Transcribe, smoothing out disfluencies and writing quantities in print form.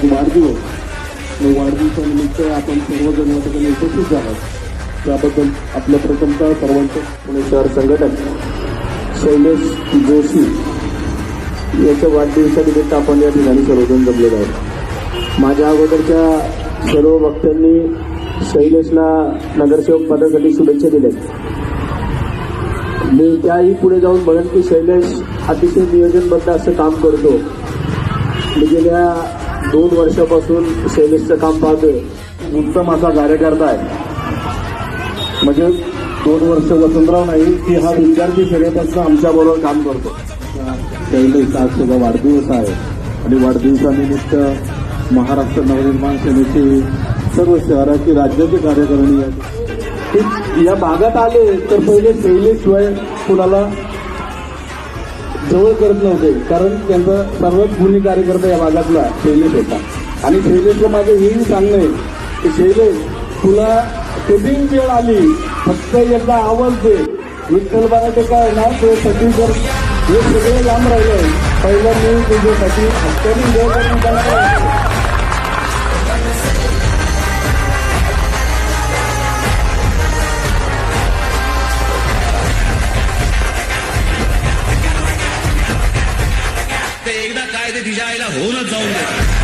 आज वाढदिवसानिमित्त आपण सर्वजण या ठिकाणी उपस्थित झालो. त्याबद्दल आपल्या प्रथमतः सर्वांचं पुणे शहर संघटक शैलेश जोशी याच्या वाढदिवसानिमित्त आपण या ठिकाणी सर्वजण जमलेलो आहोत. माझ्या अगोदरच्या सर्व वक्त्यांनी शैलेशला नगरसेवक पदासाठी शुभेच्छा दिल्या. मी त्याही पुढे जाऊन म्हणेन की शैलेश अतिशय नियोजनबद्ध असं काम करतो. मी गेल्या 2 वर्षापासून शैलेशचं काम पाहतोय. उत्तम असा कार्यकर्ता आहे. म्हणजे 2 वर्ष वसंतराव नाही की हा विद्यार्थी सेनेपासून आमच्याबरोबर काम करतो. शैलेश आज सुद्धा वाढदिवस आहे आणि वाढदिवसानिमित्त महाराष्ट्र नवनिर्माण सेनेची सर्व शहराची राज्याची कार्यकारिणी या भागात आले तर पहिले शैलेशशिवाय कुणाला जवळ करत नव्हते, कारण त्यांचा सर्वात गुणी कार्यकर्ता या भागातला शैलेश होता. आणि शैलेशचं माझं हेही सांगणं आहे की शैलेश, तुला कधी वेळ आली फक्त एकदा आवाज दे. विठ्ठल बाराटे काय ना तुझ्यासाठी जर हे सगळे लांब राहिले पहिला मी तुझ्यासाठी हत्यारी वेळ एकदा काय ते तिच्या आईला होऊनच जाऊन दे.